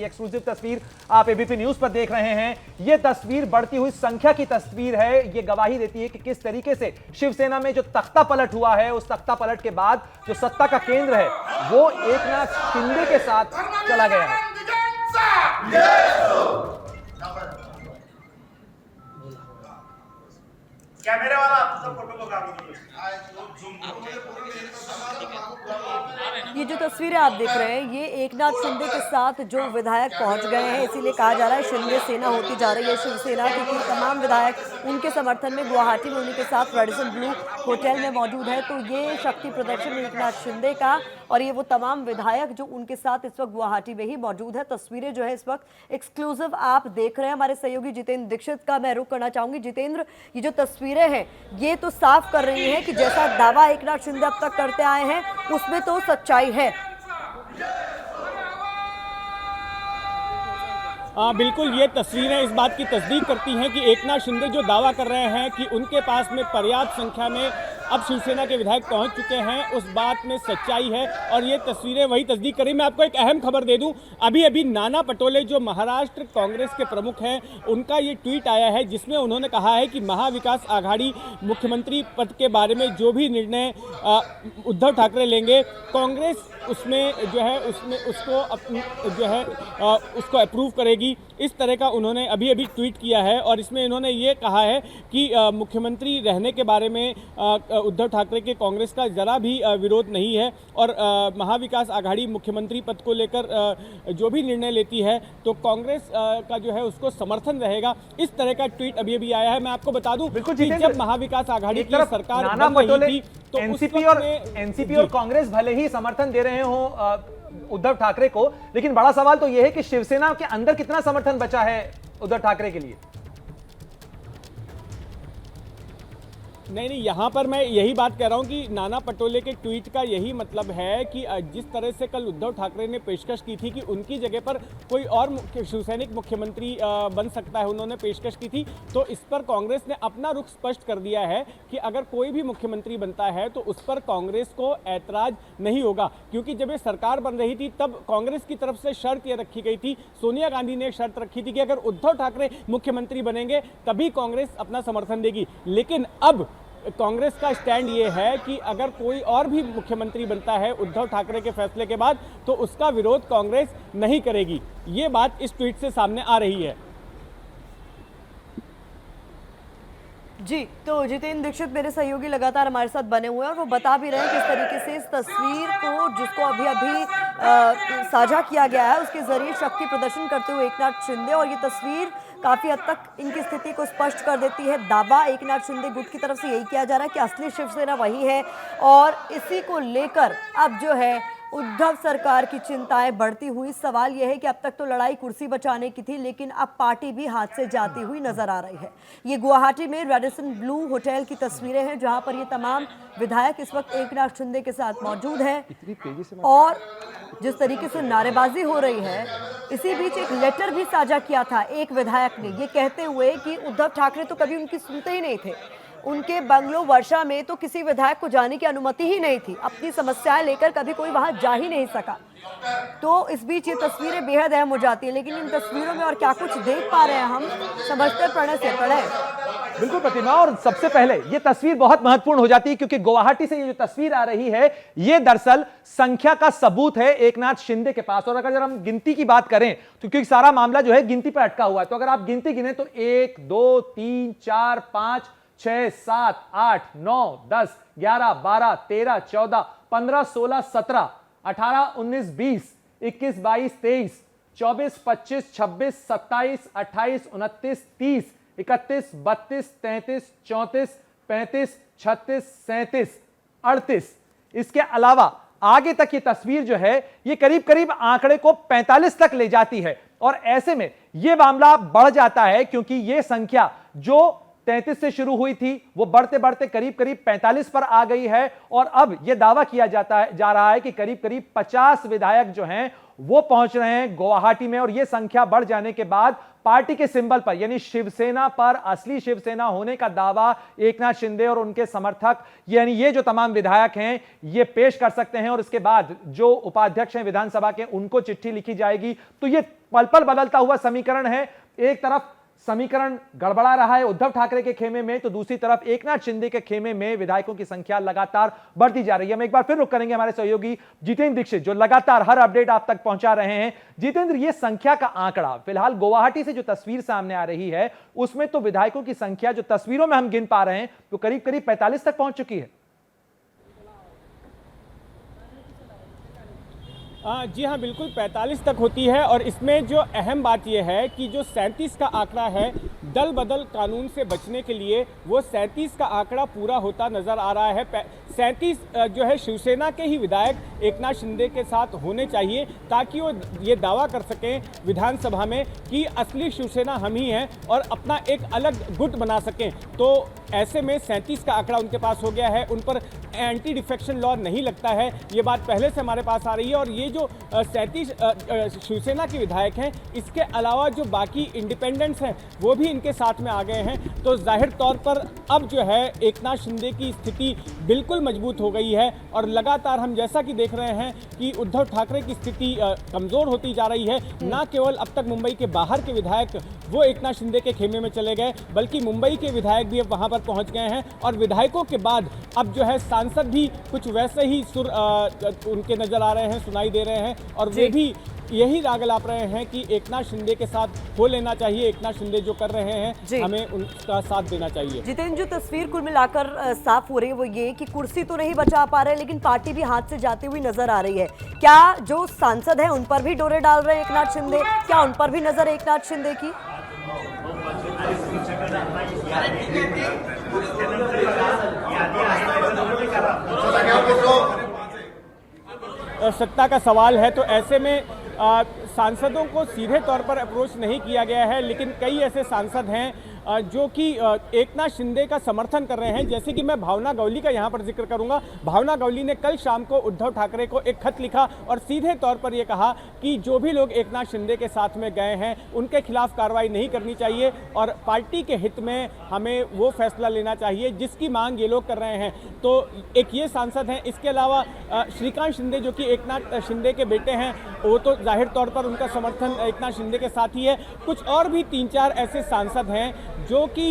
ये एक्सक्लूसिव तस्वीर आप एबीपी न्यूज पर देख रहे हैं। ये तस्वीर बढ़ती हुई संख्या की तस्वीर है। ये गवाही देती है कि किस तरीके से शिवसेना में जो तख्ता पलट हुआ है, उस तख्ता पलट के बाद जो सत्ता का केंद्र है वो एकनाथ शिंदे के साथ चला गया है। कैमरे वाला सब फोटो को काम ये जो तस्वीरें आप देख रहे हैं, ये एकनाथ शिंदे के साथ जो विधायक पहुंच गए हैं, इसीलिए कहा जा रहा है शिंदे सेना होती जा रही है शिवसेना, क्योंकि तमाम विधायक उनके समर्थन में गुवाहाटी में उन्हीं के साथ रेडिसन ब्लू होटल में मौजूद है। तो ये शक्ति प्रदर्शन एकनाथ शिंदे का और ये वो तमाम विधायक जो उनके साथ इस वक्त गुवाहाटी में ही मौजूद है। तस्वीरें जो है इस वक्त एक्सक्लूसिव आप देख रहे हैं। हमारे सहयोगी जितेंद्र दीक्षित का मैं रुख करना चाहूंगी। जितेंद्र, ये जो तस्वीरें हैं ये तो साफ कर रही हैं कि जैसा दावा एकनाथ शिंदे अब तक करते आए हैं उसमें तो सच्चाई है। बिल्कुल, ये तस्वीरें इस बात की तस्दीक करती हैं कि एकनाथ शिंदे जो दावा कर रहे हैं कि उनके पास में पर्याप्त संख्या में अब शिवसेना के विधायक पहुंच चुके हैं, उस बात में सच्चाई है और ये तस्वीरें वही तस्दीक करी। मैं आपको एक अहम खबर दे दूं, अभी नाना पटोले जो महाराष्ट्र कांग्रेस के प्रमुख हैं, उनका ये ट्वीट आया है जिसमें उन्होंने कहा है कि महाविकास आघाड़ी मुख्यमंत्री पद के बारे में जो भी निर्णय उद्धव ठाकरे लेंगे, कांग्रेस उसमें जो है उसमें उसको अप्रूव करेगी। इस तरह का उन्होंने अभी ट्वीट किया है और इसमें इन्होंने ये कहा है कि मुख्यमंत्री रहने के बारे में उद्धव ठाकरे के कांग्रेस का जरा भी विरोध नहीं है और महाविकास आघाड़ी मुख्यमंत्री पद को लेकर जो भी निर्णय लेती है तो कांग्रेस का जो है उसको समर्थन रहेगा। इस तरह का ट्वीट अभी आया है। मैं आपको बता दूं कि जब महाविकास आघाड़ी की सरकार बन रही थी तो एनसीपी और कांग्रेस भले ही समर्थन दे रहे हो उद्धव ठाकरे को, लेकिन बड़ा सवाल तो यह है कि शिवसेना के अंदर कितना समर्थन बचा है उद्धव ठाकरे के लिए। नहीं, यहाँ पर मैं यही बात कह रहा हूँ कि नाना पटोले के ट्वीट का यही मतलब है कि जिस तरह से कल उद्धव ठाकरे ने पेशकश की थी कि उनकी जगह पर कोई और शिवसैनिक मुख्यमंत्री बन सकता है, उन्होंने पेशकश की थी, तो इस पर कांग्रेस ने अपना रुख स्पष्ट कर दिया है कि अगर कोई भी मुख्यमंत्री बनता है तो उस पर कांग्रेस को ऐतराज नहीं होगा। क्योंकि जब ये सरकार बन रही थी तब कांग्रेस की तरफ से शर्त ये रखी गई थी, सोनिया गांधी ने शर्त रखी थी कि अगर उद्धव ठाकरे मुख्यमंत्री बनेंगे तभी कांग्रेस अपना समर्थन देगी। लेकिन अब कांग्रेस का स्टैंड ये है कि अगर कोई और भी मुख्यमंत्री बनता है उद्धव ठाकरे के फैसले के बाद तो उसका विरोध कांग्रेस नहीं करेगी। ये बात इस ट्वीट से सामने आ रही है। जी, तो जितेंद्र दीक्षित मेरे सहयोगी लगातार हमारे साथ बने हुए हैं और वो बता भी रहे हैं किस तरीके से इस तस्वीर को जिसको अभी साझा किया गया है उसके जरिए शक्ति प्रदर्शन करते हुए एकनाथ शिंदे, और ये तस्वीर काफी हद तक इनकी स्थिति को स्पष्ट कर देती है। दावा एकनाथ शिंदे गुट की तरफ से यही किया जा रहा है कि असली शिवसेना वही है और इसी को लेकर अब जो है उद्धव सरकार की चिंताएं बढ़ती हुई। सवाल यह है कि अब तक तो लड़ाई कुर्सी बचाने की थी, लेकिन अब पार्टी भी हाथ से जाती हुई नजर आ रही है। ये गुवाहाटी में रेडिसन ब्लू होटल की तस्वीरें हैं जहां पर ये तमाम विधायक इस वक्त एकनाथ शिंदे के साथ मौजूद हैं और जिस तरीके से नारेबाजी हो रही है, इसी बीच एक लेटर भी साझा किया था एक विधायक ने, ये कहते हुए कि उद्धव ठाकरे तो कभी उनकी सुनते ही नहीं थे, उनके बंगलो वर्षा में तो किसी विधायक को जाने की अनुमति ही नहीं थी, अपनी समस्याएं लेकर कभी कोई वहां जा ही नहीं सका। तो इस बीच ये तस्वीरें बेहद अहम हो जाती हैं, लेकिन इन तस्वीरों में और क्या कुछ देख पा रहे हैं हम, समझते प्रणय से पढ़े। बिल्कुल प्रतिमा, और सबसे पहले ये तस्वीर बहुत महत्वपूर्ण हो जाती है क्योंकि गुवाहाटी से ये जो तस्वीर आ रही है ये दरअसल संख्या का सबूत है एकनाथ शिंदे के पास। और अगर हम गिनती की बात करें तो क्योंकि सारा मामला जो है गिनती पर अटका हुआ है, तो अगर आप गिनती गिने तो 1 2 3 4 5 6 7 8 9 10 11 12 13 14 15 16 17 18 19 20 21 22 23 24 25 26 27 28 29 30 31 32 33 34 35 36 37 38। इसके अलावा आगे तक ये तस्वीर जो है ये करीब करीब आंकड़े को 45 तक ले जाती है और ऐसे में ये मामला बढ़ जाता है क्योंकि ये संख्या जो 33 से शुरू हुई थी वो बढ़ते बढ़ते करीब करीब 45 पर आ गई है और अब यह दावा किया जा रहा है कि करीब करीब 50 विधायक जो हैं वो पहुंच रहे हैं गुवाहाटी में। और यह संख्या बढ़ जाने के बाद पार्टी के सिंबल पर यानी शिवसेना पर, असली शिवसेना होने का दावा एकनाथ शिंदे और उनके समर्थक यानी ये जो तमाम विधायक हैं ये पेश कर सकते हैं। और इसके बाद जो उपाध्यक्ष हैं विधानसभा के उनको चिट्ठी लिखी जाएगी। तो ये पल पल बदलता हुआ समीकरण है। एक तरफ समीकरण गड़बड़ा रहा है उद्धव ठाकरे के खेमे में, तो दूसरी तरफ एकनाथ शिंदे के खेमे में विधायकों की संख्या लगातार बढ़ती जा रही है। हम एक बार फिर रुक करेंगे हमारे सहयोगी जितेंद्र दीक्षित जो लगातार हर अपडेट आप तक पहुंचा रहे हैं। जितेंद्र, ये संख्या का आंकड़ा फिलहाल गुवाहाटी से जो तस्वीर सामने आ रही है उसमें तो विधायकों की संख्या जो तस्वीरों में हम गिन पा रहे हैं तो करीब करीब 45 तक पहुंच चुकी है। जी हाँ, बिल्कुल 45 तक होती है। और इसमें जो अहम बात यह है कि जो 37 का आंकड़ा है दल बदल कानून से बचने के लिए, वो 37 का आंकड़ा पूरा होता नजर आ रहा है। 37 जो है शिवसेना के ही विधायक एकनाथ शिंदे के साथ होने चाहिए ताकि वो ये दावा कर सकें विधानसभा में कि असली शिवसेना हम ही हैं और अपना एक अलग गुट बना सकें। तो ऐसे में 37 का आंकड़ा उनके पास हो गया है, उन पर एंटी डिफेक्शन लॉ नहीं लगता है, ये बात पहले से हमारे पास आ रही है। और ये जो 37 शिवसेना के विधायक हैं, इसके अलावा जो बाकी इंडिपेंडेंट्स हैं वो भी इनके साथ में आ गए हैं। तो जाहिर तौर पर अब जो है एकनाथ शिंदे की स्थिति बिल्कुल मजबूत हो गई है। और लगातार हम जैसा कि देख रहे हैं कि उद्धव ठाकरे की स्थिति कमज़ोर होती जा रही है। ना केवल अब तक मुंबई के बाहर के विधायक वो एकनाथ शिंदे के खेमे में चले गए, बल्कि मुंबई के विधायक भी अब वहाँ पर पहुँच गए हैं। और विधायकों के बाद अब जो है सांसद भी कुछ वैसे ही सुर उनके नजर आ रहे हैं, सुनाई दे रहे हैं। और वे भी यही राग लाप रहे हैं कि एकनाथ शिंदे के साथ हो लेना चाहिए, एकनाथ शिंदे जो कर रहे हैं हमें उनका साथ देना चाहिए। जितेंद्र, जो तस्वीर कुल मिलाकर साफ हो रही है वो ये कि कुर्सी तो नहीं बचा पा रहे लेकिन पार्टी भी हाथ से जाती हुई नजर आ रही है। क्या जो सांसद हैं उन पर भी डोरे डाल रहे हैं एकनाथ शिंदे? क्या उन पर भी नजर है एकनाथ शिंदे की? सत्ता का सवाल है, तो ऐसे में सांसदों को सीधे तौर पर अप्रोच नहीं किया गया है, लेकिन कई ऐसे सांसद हैं जो कि एकनाथ शिंदे का समर्थन कर रहे हैं। जैसे कि मैं भावना गवली का यहाँ पर जिक्र करूँगा। भावना गवली ने कल शाम को उद्धव ठाकरे को एक खत लिखा और सीधे तौर पर यह कहा कि जो भी लोग एकनाथ शिंदे के साथ में गए हैं उनके खिलाफ कार्रवाई नहीं करनी चाहिए और पार्टी के हित में हमें वो फैसला लेना चाहिए जिसकी मांग ये लोग कर रहे हैं। तो एक ये सांसद हैं। इसके अलावा श्रीकांत शिंदे जो कि एकनाथ शिंदे के बेटे हैं, वो तो जाहिर तौर पर उनका समर्थन एकनाथ शिंदे के साथ ही है। कुछ और भी 3-4 ऐसे सांसद हैं जो कि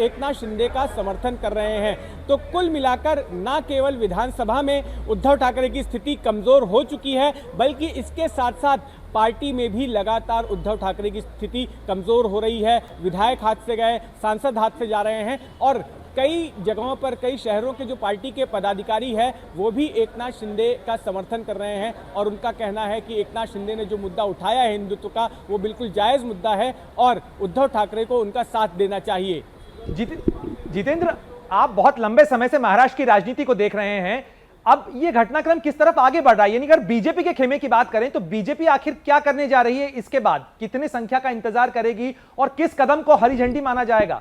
एकनाथ शिंदे का समर्थन कर रहे हैं। तो कुल मिलाकर ना केवल विधानसभा में उद्धव ठाकरे की स्थिति कमजोर हो चुकी है, बल्कि इसके साथ साथ पार्टी में भी लगातार उद्धव ठाकरे की स्थिति कमजोर हो रही है। विधायक हाथ से गए, सांसद हाथ से जा रहे हैं और कई जगहों पर, कई शहरों के जो पार्टी के पदाधिकारी हैं वो भी एकनाथ शिंदे का समर्थन कर रहे हैं और उनका कहना है कि एकनाथ शिंदे ने जो मुद्दा उठाया है हिंदुत्व का, वो बिल्कुल जायज़ मुद्दा है और उद्धव ठाकरे को उनका साथ देना चाहिए। जितेंद्र, आप बहुत लंबे समय से महाराष्ट्र की राजनीति को देख रहे हैं। अब ये घटनाक्रम किस तरफ आगे बढ़ रहा है? यानी अगर बीजेपी के खेमे की बात करें तो बीजेपी आखिर क्या करने जा रही है? इसके बाद कितनी संख्या का इंतजार करेगी और किस कदम को हरी झंडी माना जाएगा?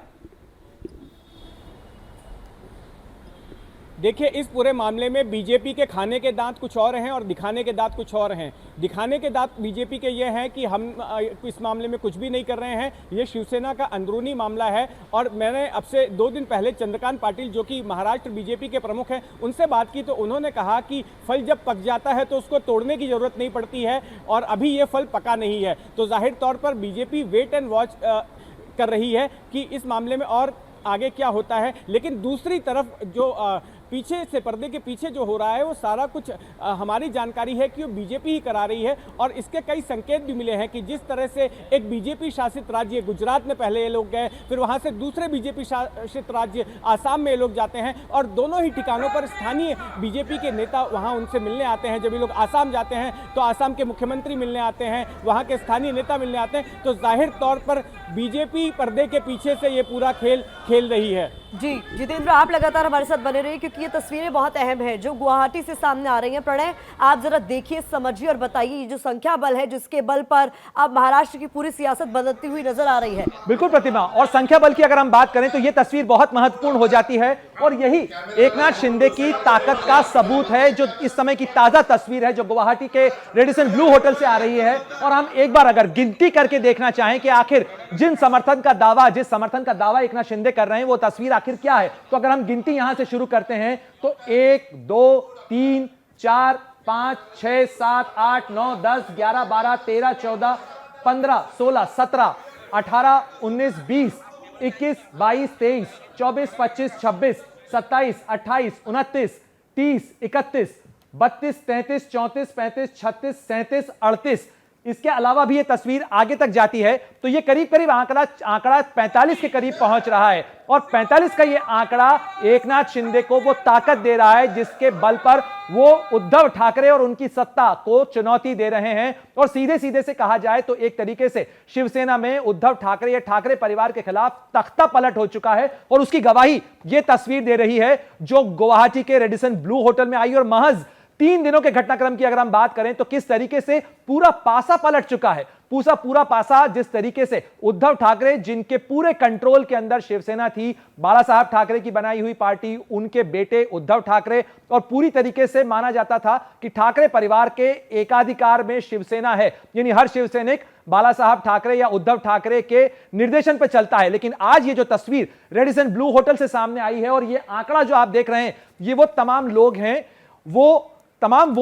देखिए, इस पूरे मामले में बीजेपी के खाने के दांत कुछ और हैं और दिखाने के दांत कुछ और हैं। दिखाने के दांत बीजेपी के ये हैं कि हम इस मामले में कुछ भी नहीं कर रहे हैं, ये शिवसेना का अंदरूनी मामला है। और मैंने अब से 2 दिन पहले चंद्रकांत पाटिल जो कि महाराष्ट्र बीजेपी के प्रमुख हैं उनसे बात की, तो उन्होंने कहा कि फल जब पक जाता है तो उसको तोड़ने की ज़रूरत नहीं पड़ती है और अभी ये फल पका नहीं है। तो जाहिर तौर पर बीजेपी वेट एंड वॉच कर रही है कि इस मामले में और आगे क्या होता है। लेकिन दूसरी तरफ जो पीछे से, पर्दे के पीछे जो हो रहा है वो सारा कुछ हमारी जानकारी है कि वो बीजेपी ही करा रही है। और इसके कई संकेत भी मिले हैं कि जिस तरह से एक बीजेपी शासित राज्य गुजरात में पहले ये लोग गए, फिर वहाँ से दूसरे बीजेपी शासित राज्य आसाम में ये लोग जाते हैं और दोनों ही ठिकानों पर स्थानीय बीजेपी के नेता वहाँ उनसे मिलने आते हैं। जब ये लोग आसाम जाते हैं तो आसाम के मुख्यमंत्री मिलने आते हैं, वहाँ के स्थानीय नेता मिलने आते हैं। तो जाहिर तौर पर बीजेपी पर्दे के पीछे से ये पूरा खेल खेल रही है। जी जितेंद्र, आप लगातार हमारे साथ बने रहिए क्योंकि ये तस्वीरें बहुत अहम है जो गुवाहाटी से सामने आ रही हैं। प्रणय, आप जरा देखिए, समझिए और बताइए, ये जो संख्या बल है जिसके बल पर अब महाराष्ट्र की पूरी सियासत बदलती हुई नजर आ रही है। बिल्कुल प्रतिमा, और संख्या बल की अगर हम बात करें तो यह तस्वीर बहुत महत्वपूर्ण हो जाती है और यही एकनाथ शिंदे की ताकत का सबूत है। जो इस समय की ताजा तस्वीर है जो गुवाहाटी के रेडिसन ब्लू होटल से आ रही है, और हम एक बार अगर गिनती करके देखना चाहें कि आखिर जिस समर्थन का दावा एकनाथ शिंदे कर रहे हैं वो तस्वीर आखिर क्या है, तो अगर हम गिनती यहां से शुरू करते हैं तो 1 2 3 4 5 6 7 8 9 10 11 12 13 14 15 16 17 18 19 20 21 22 23 24 25 26 27 28 29 30 31 32 33 34 35 36 37 38। इसके अलावा भी ये तस्वीर आगे तक जाती है तो ये करीब करीब आंकड़ा 45 के करीब पहुंच रहा है, और 45 का ये आंकड़ा एकनाथ शिंदे को वो ताकत दे रहा है जिसके बल पर वो उद्धव ठाकरे और उनकी सत्ता को चुनौती दे रहे हैं। और सीधे सीधे से कहा जाए तो एक तरीके से शिवसेना में उद्धव ठाकरे या ठाकरे परिवार के खिलाफ तख्ता पलट हो चुका है, और उसकी गवाही ये तस्वीर दे रही है जो गुवाहाटी के रेडिसन ब्लू होटल में आई। और महज 3 दिनों के घटनाक्रम की अगर हम बात करें तो किस तरीके से पूरा पासा पलट चुका है, पूरा पासा। जिस तरीके से उद्धव ठाकरे, जिनके पूरे कंट्रोल के अंदर शिवसेना थी, बाला साहब ठाकरे की बनाई हुई पार्टी, उनके बेटे उद्धव ठाकरे, और पूरी तरीके से माना जाता था कि ठाकरे परिवार के एकाधिकार में शिवसेना है, यानी हर शिवसैनिक बाला साहब ठाकरे या उद्धव ठाकरे के निर्देशन पर चलता है। लेकिन आज ये जो तस्वीर रेडिसन ब्लू होटल से सामने आई है और ये आंकड़ा जो आप देख रहे हैं, ये वो तमाम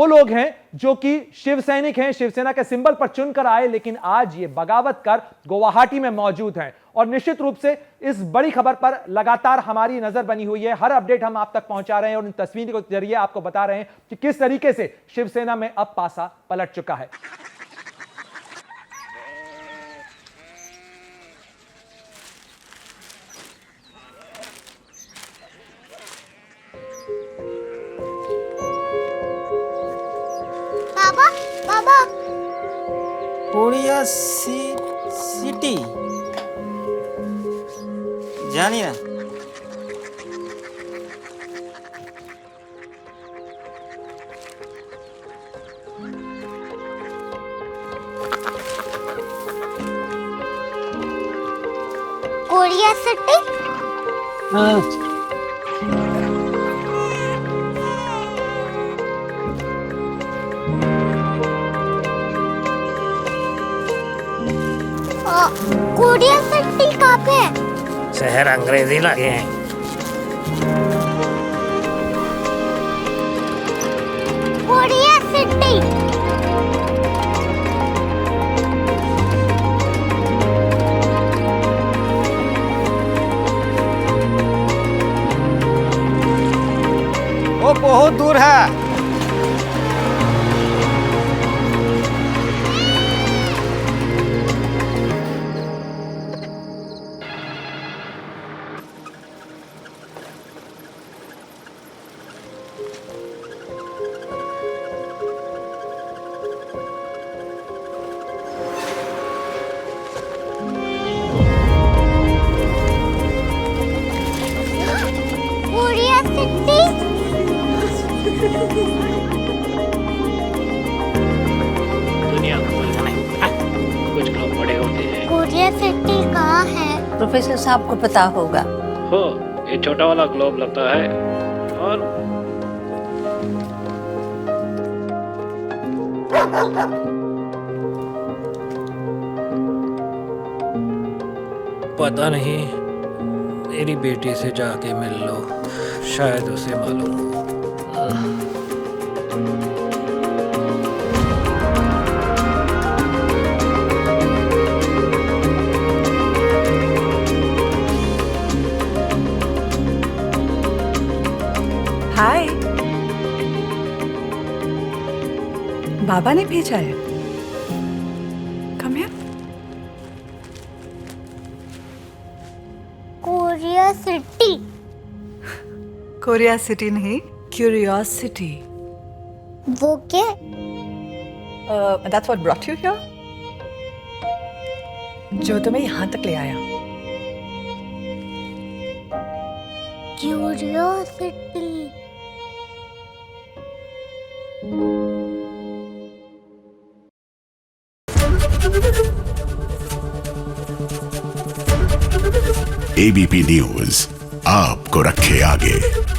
लोग हैं जो कि शिव सैनिक हैं, शिवसेना के सिंबल पर चुनकर आए, लेकिन आज ये बगावत कर गुवाहाटी में मौजूद हैं। और निश्चित रूप से इस बड़ी खबर पर लगातार हमारी नजर बनी हुई है, हर अपडेट हम आप तक पहुंचा रहे हैं और इन तस्वीरों के जरिए आपको बता रहे हैं कि किस तरीके से शिवसेना में अब पासा पलट चुका है। कोरिया सिटी জানি না। Korea city? हाँ। कोरिया सिटी कहाँ पे है? शहर अंग्रेजी लगे हैं। Korea city. वो बहुत दूर है। Korea city? दुनिया को कुछ लोग बड़े होते हैं। कोरिया सिटी कहाँ है? प्रोफेसर साहब को पता होगा। हो, ये छोटा वाला ग्लोब लगता है और पता नहीं, मेरी बेटी से जाके मिल लो, शायद उसे मालूम हो। हाय, बाबा ने भेजा है। Come here. Korea city? Korea city नहीं, क्यूरियोसिटी। वो क्या? That's what brought you here? जो तुम्हें यहाँ तक ले आया। क्यूरियोसिटी। एबीपी न्यूज आपको रखे आगे।